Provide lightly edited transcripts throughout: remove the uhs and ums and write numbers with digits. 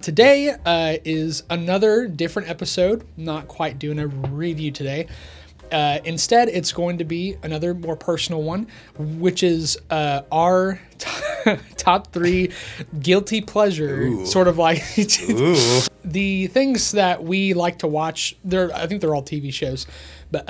Today is another different episode. Not quite doing a review today. Instead, it's going to be another more personal one, which is our top 3 guilty pleasure. Ooh. Sort of like Ooh. the things that we like to watch. I think they're all TV shows, but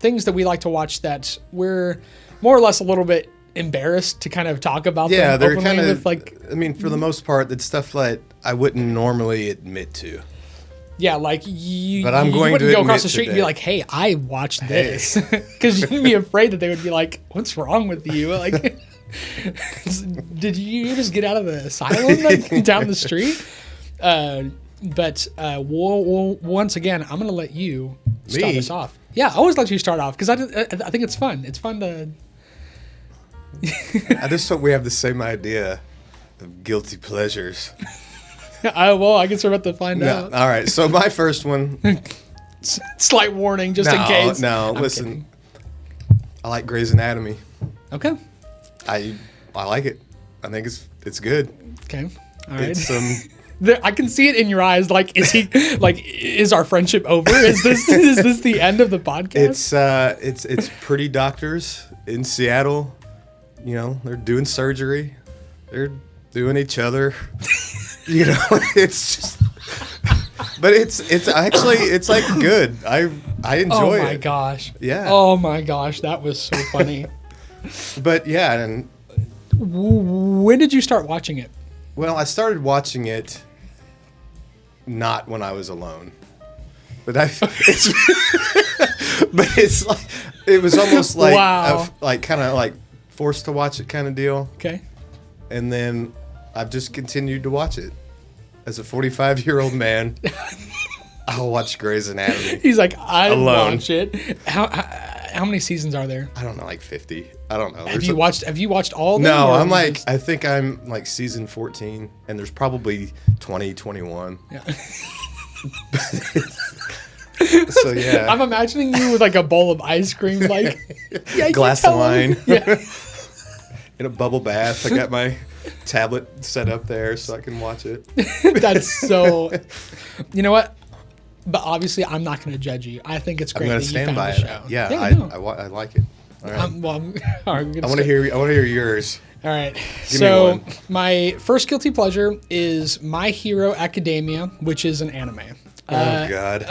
things that we like to watch that we're more or less a little bit embarrassed to kind of talk about. Yeah, them they're openly kind of with, like, I mean, for the most part, it's stuff that I wouldn't normally admit to. yeah, like you. But I'm you going wouldn't to go across admit the street and today. be like, "Hey, I watched this," because you'd be afraid that they would be like, "What's wrong with you?" Like, did you just get out of the asylum like, down the street? But once again, I'm gonna let you start Me? us off. Yeah, I always let you start off because I think it's fun. It's fun to. I just hope we have the same idea of guilty pleasures. I guess we're about to find No, out. all right, so my first one. Slight warning, just in case. No, I'm listen. kidding. I like Grey's Anatomy. Okay. I like it. I think it's good. Okay. All right. It's I can see it in your eyes. Like, is our friendship over? Is this the end of the podcast? it's pretty doctors in Seattle. You know, they're doing surgery. They're doing each other. You know, it's just. But it's actually like good. I enjoy it. Oh my gosh. Yeah. Oh my gosh, that was so funny. But yeah, and When did you start watching it? well, I started watching it not when I was alone. But it's like it was almost like Wow. kind of like forced to watch it kind of deal. Okay. And then I've just continued to watch it. As a 45-year-old man, I'll watch Grey's Anatomy. He's like, I Alone. watch it. How many seasons are there? I don't know, like 50. I don't know. Have you watched all of them? No, or I'm you like, just- I think I'm like season 14, and there's probably 20, 21. Yeah. So yeah. I'm imagining you with like a bowl of ice cream, like yeah, you Glass tell of him. wine. Yeah. In a bubble bath. I got my tablet set up there so I can watch it. That's so. You know what? But obviously, I'm not going to judge you. I think it's I'm great going that to you stand found by the it. show. Yeah, no. I like it. All right. All right, I want to hear yours. All right. me So one. my first guilty pleasure is My Hero Academia, which is an anime. Oh God.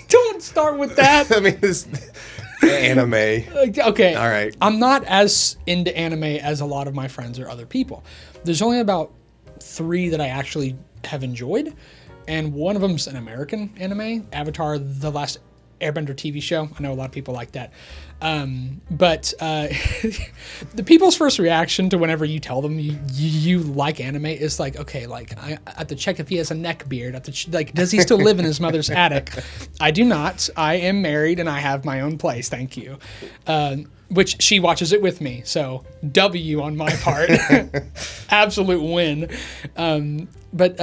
Don't start with that. I mean, this anime. Okay. All right. I'm not as into anime as a lot of my friends or other people. There's only about 3 that I actually have enjoyed, and one of them's an American anime, Avatar: The Last Airbender TV show. I know a lot of people like that. But the people's first reaction to whenever you tell them you like anime is like, okay, like I have to check if he has a neck beard. I have to like, does he still live in his mother's attic? I do not. I am married and I have my own place. Thank you. Which she watches it with me. So W on my part. Absolute win. But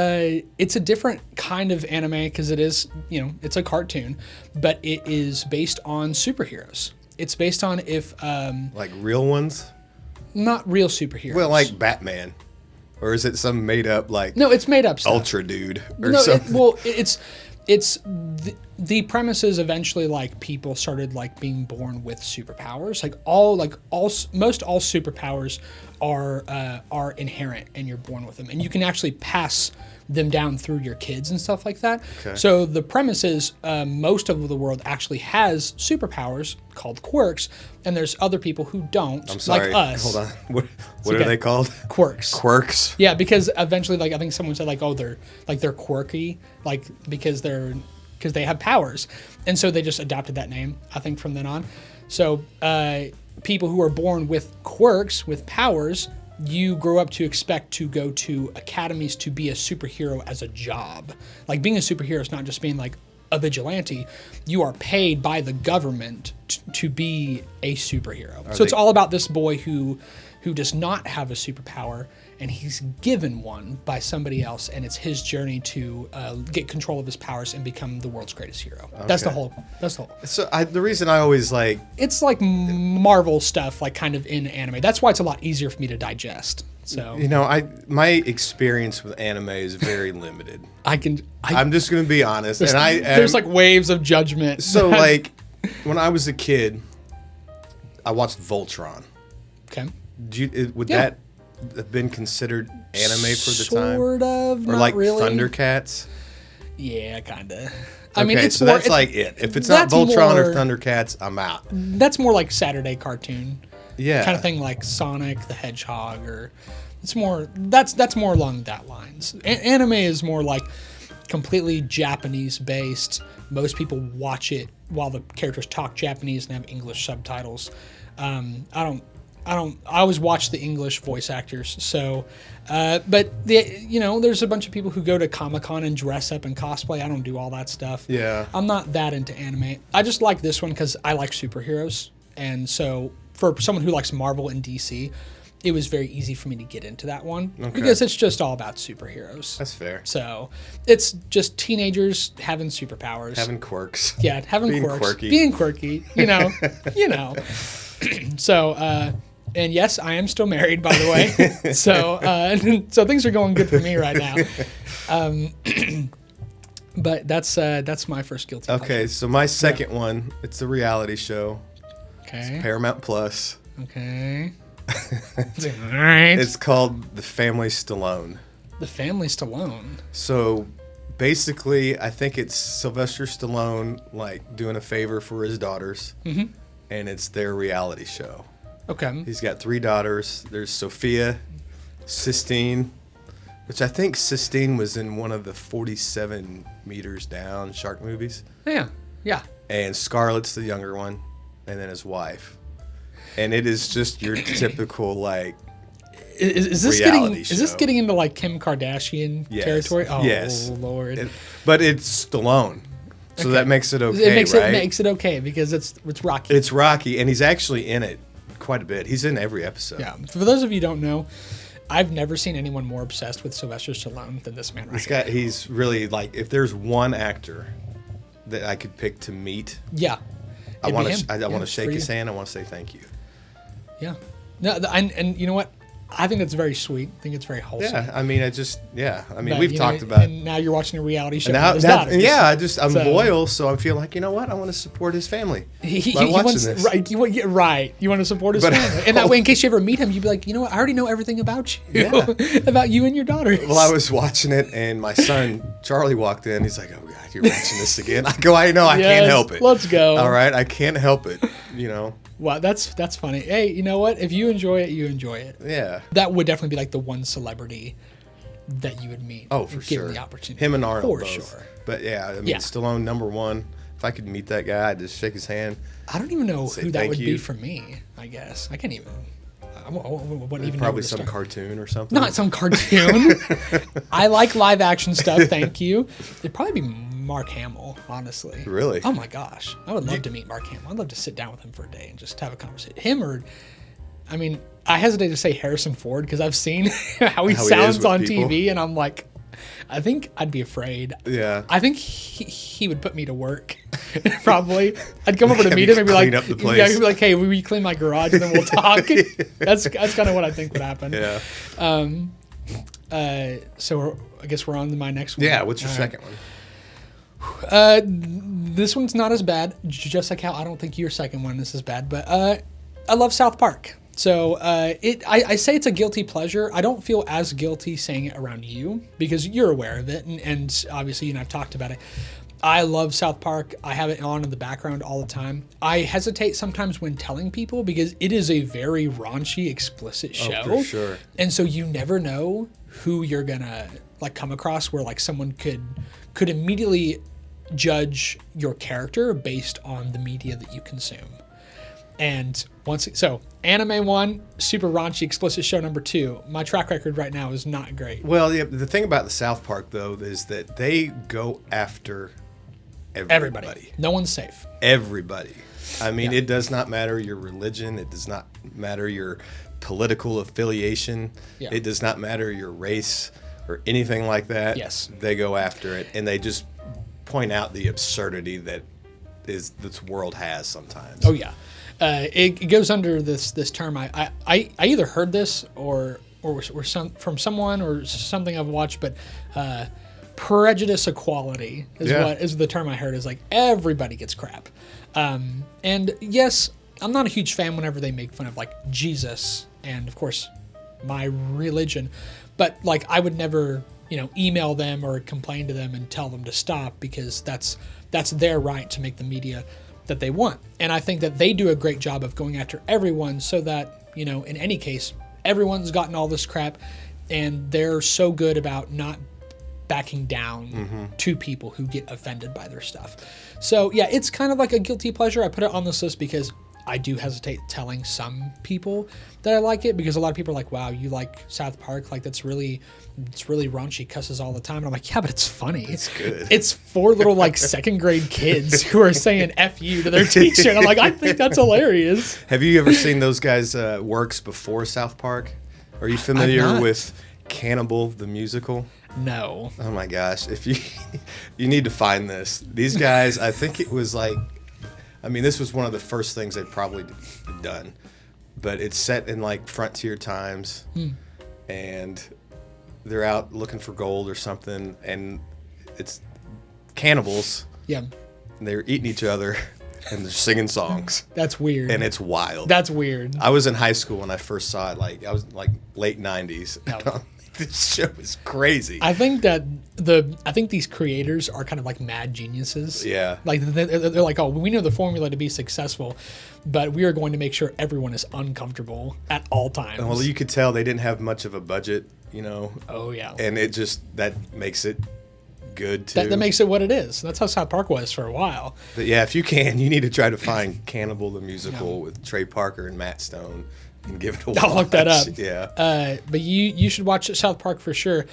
it's a different kind of anime because it is, it's a cartoon, but it is based on superheroes. It's based on Like real ones? not real superheroes. Well, like Batman. Or is it some made up like no, it's made up stuff. Ultra dude or No, something? it's the premise is eventually like people started like being born with superpowers. Most all superpowers are inherent and you're born with them, and you can actually pass them down through your kids and stuff like that. Okay. So the premise is most of the world actually has superpowers called quirks, and there's other people who don't, I'm sorry. like us. Hold on. What are okay. they called? Quirks. Quirks. Yeah, because eventually, like I think someone said, like, oh, they're quirky, like because they have powers, and so they just adopted that name. I think from then on, so people who are born with quirks, with powers, you grow up to expect to go to academies to be a superhero as a job. Like being a superhero is not just being like a vigilante. You are paid by the government to be a superhero. So it's all about this boy who does not have a superpower, and he's given one by somebody else, and it's his journey to get control of his powers and become the world's greatest hero. That's the whole. So the reason I always It's like Marvel stuff, like kind of in anime. That's why it's a lot easier for me to digest. So my experience with anime is very limited. I'm just gonna be honest, there's like waves of judgment. So like when I was a kid, I watched Voltron. Okay. Would that have been considered anime for the time? Sort of, or not like really. Thundercats? Yeah, kind of. I mean, so that's like it. If it's not Voltron or Thundercats, I'm out. That's more like Saturday cartoon. Yeah. Kind of thing, like Sonic the Hedgehog, or it's more that's more along that lines. Anime is more like completely Japanese based. Most people watch it while the characters talk Japanese and have English subtitles. I always watch the English voice actors. So, but there's a bunch of people who go to Comic-Con and dress up and cosplay. I don't do all that stuff. Yeah. I'm not that into anime. I just like this one because I like superheroes. And so for someone who likes Marvel and DC, it was very easy for me to get into that one because it's just all about superheroes. That's fair. So it's just teenagers having superpowers. Having quirks. Yeah, Being quirks. quirky. Being quirky, So, and yes, I am still married, by the way. So things are going good for me right now. But that's my first guilty pleasure. Okay, so my second one, it's a reality show. Okay. It's Paramount Plus. Okay. All right. It's called The Family Stallone. The Family Stallone. So basically, I think it's Sylvester Stallone like doing a favor for his daughters, and it's their reality show. Okay. He's got 3 daughters. There's Sophia, Sistine, which I think Sistine was in one of the 47 Meters Down shark movies. Yeah. Yeah. And Scarlett's the younger one, and then his wife. And it is just your typical like is this reality show. Is this getting into like Kim Kardashian territory? Oh yes. Lord. But it's Stallone. So that makes it okay, It makes it okay because it's Rocky. It's Rocky, and he's actually in it quite a bit. He's in every episode. Yeah. For those of you who don't know, I've never seen anyone more obsessed with Sylvester Stallone than this man right here. He's really like, if there's one actor that I could pick to meet, yeah, I want to shake his hand. I want to say thank you. Yeah. No, and you know what? I think that's very sweet. I think it's very wholesome. Yeah, I mean, But, we've talked about. And now you're watching a reality show. Now, with his daughters. I'm loyal, so I feel like, you know what? I want to support his family by watching wants, this. Right, you want to support his family. And that way, in case you ever meet him, you'd be like, you know what? I already know everything about you, about you and your daughters. Well, I was watching it, and my son, Charlie, walked in. He's like, oh, God, you're watching this again? I go, I know, I can't help it. Let's go. All right, I can't help it, Wow, that's funny. Hey, you know what? If you enjoy it, you enjoy it. Yeah. That would definitely be like the one celebrity that you would meet. Oh, for sure. Given the opportunity. Him and Arnold For both. sure. But yeah, Stallone #1. If I could meet that guy, I'd just shake his hand. I don't even know who that thank would you. be for me, I guess. I can't even. I wouldn't even know Probably where to some start. cartoon or something. Not some cartoon. I like live action stuff, thank you. It'd probably be Mark Hamill, honestly. Really? Oh my gosh. I would love to meet Mark Hamill. I'd love to sit down with him for a day and just have a conversation. Him or, I mean, I hesitate to say Harrison Ford because I've seen how he sounds on people. TV, and I'm like, I think I'd be afraid. Yeah. I think he would put me to work. Probably. I'd come over to meet him and be like, up the place. Yeah, he'd be like, hey, will you clean my garage and then we'll talk? That's kind of what I think would happen. Yeah. So I guess we're on to my next one. Yeah. What's your second one? This one's not as bad. Just like how I don't think your second one is as bad, but I love South Park. So I say it's a guilty pleasure. I don't feel as guilty saying it around you because you're aware of it, and obviously you and I've talked about it. I love South Park. I have it on in the background all the time. I hesitate sometimes when telling people because it is a very raunchy, explicit show. Oh, for sure. And so you never know who you're gonna like come across where like someone could immediately judge your character based on the media that you consume. And anime 1, super raunchy, explicit show number 2. My track record right now is not great. Well, yeah, the thing about the South Park though is that they go after everybody. No one's safe. Everybody. I mean, It does not matter your religion. It does not matter your political affiliation. Yeah. It does not matter your race or anything like that. Yes. They go after it, and they just point out the absurdity that this world has sometimes. Oh yeah. It goes under this term. I either heard this or or some from someone or something I've watched, but prejudice equality is Yeah. what is the term I heard, is like everybody gets crap. And yes, I'm not a huge fan whenever they make fun of like Jesus and of course my religion, but like I would never, email them or complain to them and tell them to stop, because that's their right to make the media that they want. And I think that they do a great job of going after everyone so that, in any case, everyone's gotten all this crap, and they're so good about not backing down to people who get offended by their stuff. So yeah, it's kind of like a guilty pleasure. I put it on this list because I do hesitate telling some people that I like it, because a lot of people are like, wow, you like South Park? Like it's really raunchy, cusses all the time. And I'm like, yeah, but it's funny. It's good. It's 4 little like second grade kids who are saying F you to their teacher. And I'm like, I think that's hilarious. Have you ever seen those guys' works before South Park? Are you familiar not. with Cannibal the Musical? No. Oh my gosh! If you you need to find this. These guys, I think it was like, this was one of the first things they'd probably done, but it's set in like frontier times, and they're out looking for gold or something, and it's cannibals. Yeah. And they're eating each other, and they're singing songs, That's weird. and it's wild. That's weird. I was in high school when I first saw it. Like I was like late '90s. No. This show is crazy. I think that I think these creators are kind of like mad geniuses. Yeah. Like they're like, oh, we know the formula to be successful, but we are going to make sure everyone is uncomfortable at all times. Well, you could tell they didn't have much of a budget, Oh yeah. and that makes it good too. That makes it what it is. That's how South Park was for a while. But yeah, if you need to try to find Cannibal the Musical with Trey Parker and Matt Stone and give it a watch. I'll look that up. Yeah. But you should watch South Park for sure.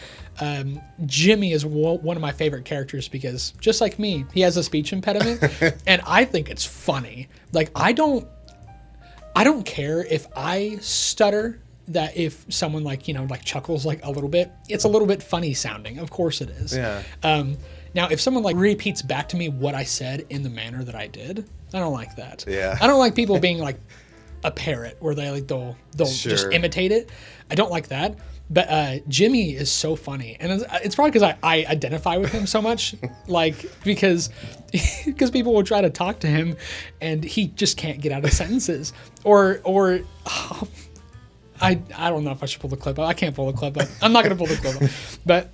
Jimmy is one of my favorite characters because just like me, he has a speech impediment, and I think it's funny. Like I don't care if I stutter. That if someone like chuckles like a little bit, it's a little bit funny sounding. Of course it is. Yeah. Now if someone like repeats back to me what I said in the manner that I did, I don't like that. Yeah. I don't like people being like a parrot where they'll just Sure. imitate it. I don't like that. But Jimmy is so funny, and it's probably because I identify with him so much, like because people will try to talk to him, and he just can't get out of sentences, or I don't know if I should pull the clip up. I can't pull the clip up. I'm not gonna pull the clip up. But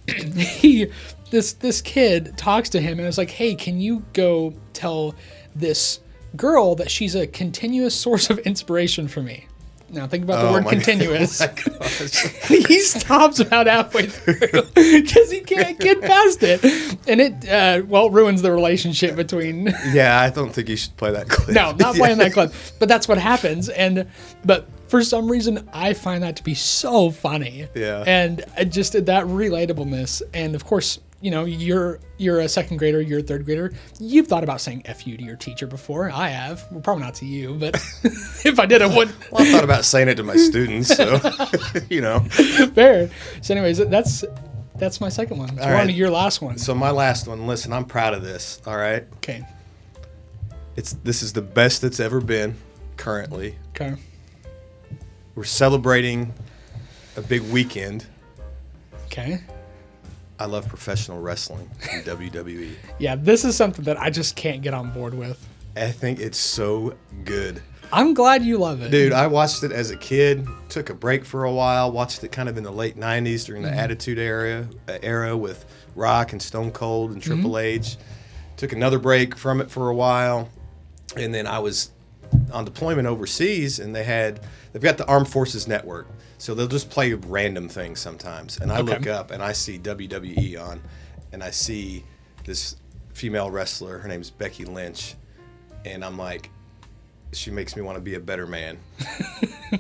this kid talks to him and it's like, hey, can you go tell this girl that she's a continuous source of inspiration for me? Now think about the word continuous. Oh my gosh. He stops about halfway through because he can't get past it, and it ruins the relationship between. Yeah, I don't think you should play that clip. No, not playing that clip. But that's what happens, but for some reason I find that to be so funny. Yeah. And just that relatableness, and of course, you're a second grader, you're a third grader. You've thought about saying "F you" to your teacher before. I have. Well, probably not to you, but if I did, I wouldn't. Well, I thought about saying it to my students, so Fair. So, anyways, that's my second one. So All we're on right. to your last one. So my last one. Listen, I'm proud of this. All right. Okay. This is the best it's ever been currently. Okay. We're celebrating a big weekend. Okay. I love professional wrestling in WWE. Yeah, this is something that I just can't get on board with. I think it's so good. I'm glad you love it. Dude, I watched it as a kid, took a break for a while, watched it kind of in the late 90s during the Attitude era with Rock and Stone Cold and Triple H. Took another break from it for a while, and then I was on deployment overseas, and they've got the Armed Forces Network, so they'll just play random things sometimes. And I look up and I see WWE on, and I see this female wrestler. Her name's Becky Lynch, and I'm like, she makes me want to be a better man.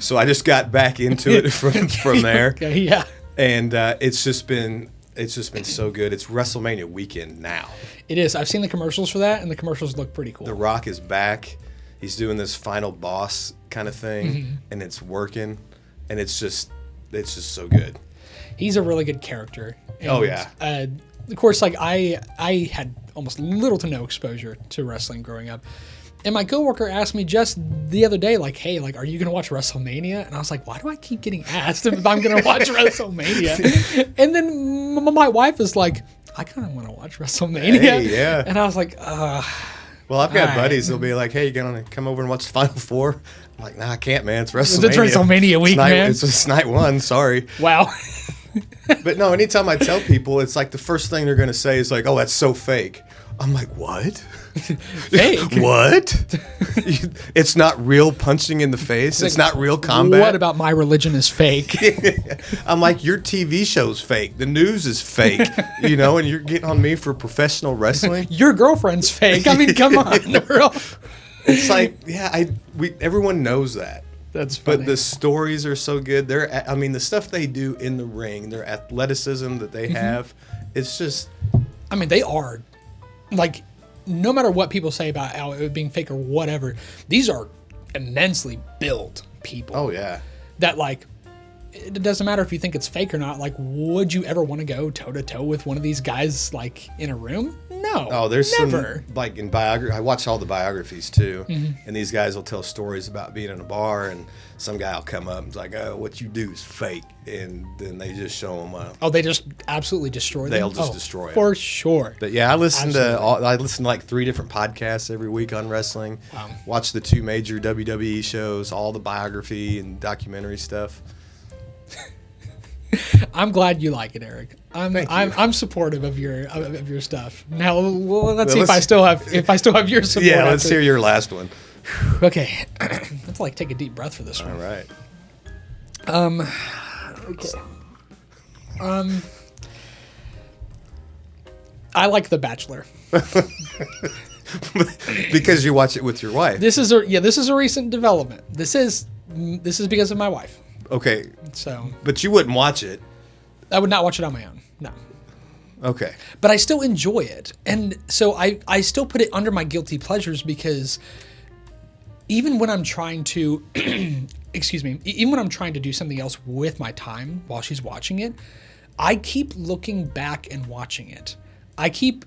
So I just got back into it from there. Okay, yeah. And it's just been so good. It's WrestleMania weekend now. It is. I've seen the commercials for that, and the commercials look pretty cool. The Rock is back. He's doing this final boss kind of thing, and it's working, and it's just so good. He's a really good character. And, Oh, yeah. Of course, like I had almost little to no exposure to wrestling growing up, And my coworker asked me just the other day, like, hey, like, are you going to watch WrestleMania? And I was like, why do I keep getting asked if I'm going to watch WrestleMania? And then my wife is like, I kind of want to watch WrestleMania. Hey, yeah. And I was like, Well, I've got buddies that'll be like, hey, you going to come over and watch the Final Four? I'm like, nah, I can't, man. It's WrestleMania. It's WrestleMania week, man. It's night one. Sorry. Wow. But no, anytime I tell people, it's like the first thing they're going to say is like, oh, that's so fake. I'm like, what? Fake? What? It's not real punching in the face. It's not real combat. What about my religion is fake? I'm like, your TV show's fake. The news is fake. You know, and you're getting on me for professional wrestling. Your girlfriend's fake. I mean, come on. It's like, yeah, everyone knows that. That's funny. But the stories are so good. I mean, the stuff they do in the ring, their athleticism that they have, it's just. I mean, they are, like, no matter what people say about how it being fake or whatever, these are immensely built people. Oh, yeah. That, like, it doesn't matter if you think it's fake or not. Like, would you ever want to go toe-to-toe with one of these guys, like, in a room? No. Oh, there's never. Some, like, in biography, I watch all the biographies, too. And these guys will tell stories about being in a bar, and some guy will come up and is like, oh, what you do is fake. And then they just show them. Oh, they just absolutely destroy them? They'll just destroy them. For sure. But yeah, I listen to like 3 different podcasts every week on wrestling. Wow. Watch the 2 major WWE shows, all the biography and documentary stuff. I'm glad you like it, Eric. I'm supportive of your stuff. Now, let's see if I still have your support. Yeah, let's hear your last one. Okay, let's like take a deep breath for this one. All right. Okay. I like The Bachelor. Because you watch it with your wife. This is a recent development. This is because of my wife. Okay. So. But you wouldn't watch it. I would not watch it on my own. No. Okay. But I still enjoy it. And so I still put it under my guilty pleasures because even when I'm trying to, even when I'm trying to do something else with my time while she's watching it, I keep looking back and watching it. I keep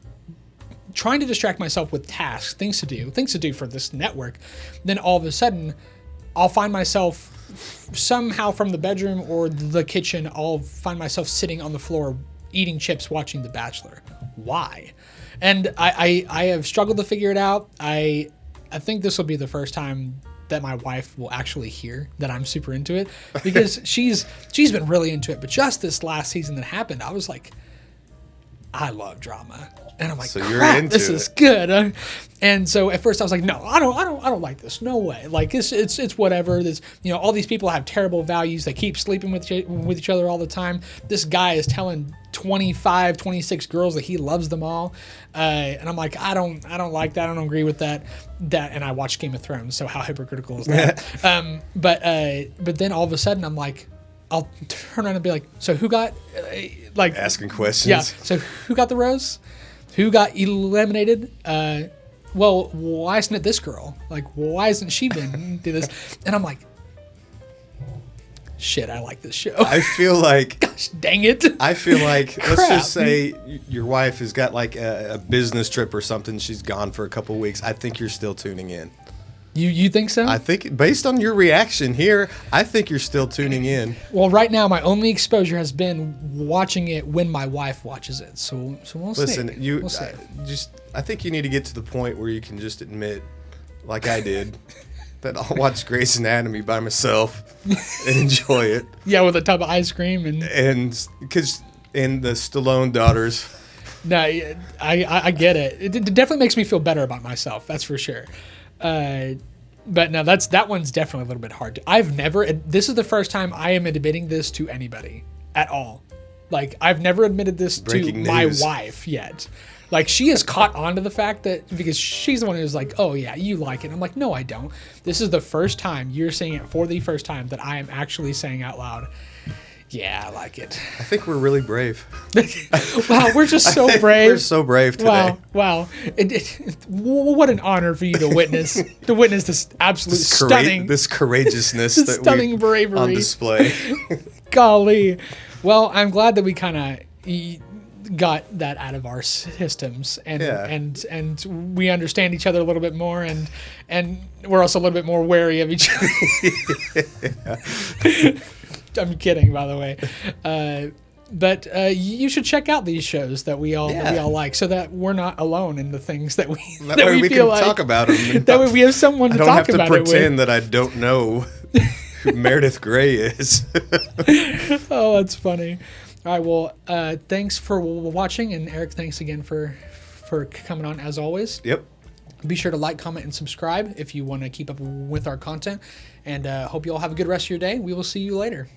trying to distract myself with tasks, things to do for this network. Then all of a sudden, I'll find myself somehow from the bedroom or the kitchen, I'll find myself sitting on the floor eating chips watching The Bachelor. Why? And I have struggled to figure it out. I think this will be the first time that my wife will actually hear that I'm super into it because she's been really into it. But just this last season that happened, I was like, I love drama. And I'm like, so you're crap, into this is good. And so at first I was like, no, I don't like this. No way. Like it's whatever. This, all these people have terrible values. They keep sleeping with each other all the time. This guy is telling 25, 26 girls that he loves them all. And I'm like, I don't like that. I don't agree with that. And I watched Game of Thrones. So how hypocritical is that? But then all of a sudden I'm like, I'll turn around and be like, so who got asking questions? Yeah. So who got the rose? Who got eliminated? Well, why isn't it this girl? Like, why hasn't she been do this? And I'm like, shit, I like this show. I feel like, gosh, dang it. I feel like, let's just say your wife has got like a business trip or something. She's gone for a couple of weeks. I think you're still tuning in. You think so? I think based on your reaction here, I think you're still tuning in. Well, right now my only exposure has been watching it when my wife watches it. So we'll see. Listen, we'll see. I think you need to get to the point where you can just admit, like I did, that I'll watch Grey's Anatomy by myself and enjoy it. Yeah, with a tub of ice cream and the Stallone daughters. No, I get it. It definitely makes me feel better about myself. That's for sure. But no, that one's definitely a little bit hard. This is the first time I am admitting this to anybody at all. Like, I've never admitted this to my wife yet. Like, she has caught on to the fact that, because she's the one who's like, oh yeah, you like it. I'm like, no, I don't. This is the first time you're saying it for the first time that I am actually saying out loud, yeah, I like it. I think we're really brave. Wow, we're just so brave. We're so brave today. Wow. What an honor for you to witness this absolute stunning, this courageousness, that stunning bravery on display. Golly. Well, I'm glad that we kind of got that out of our systems, and Yeah. and we understand each other a little bit more, and we're also a little bit more wary of each other. I'm kidding, by the way. But you should check out these shows that we all like, so that we're not alone in the things that we That way we feel can talk about them. That way we have someone to I don't talk have to about it with. pretend that I don't know who Meredith Grey is. Oh, that's funny. All right, well, thanks for watching, and Eric, thanks again for coming on as always. Yep. Be sure to like, comment, and subscribe if you want to keep up with our content, and hope you all have a good rest of your day. We will see you later.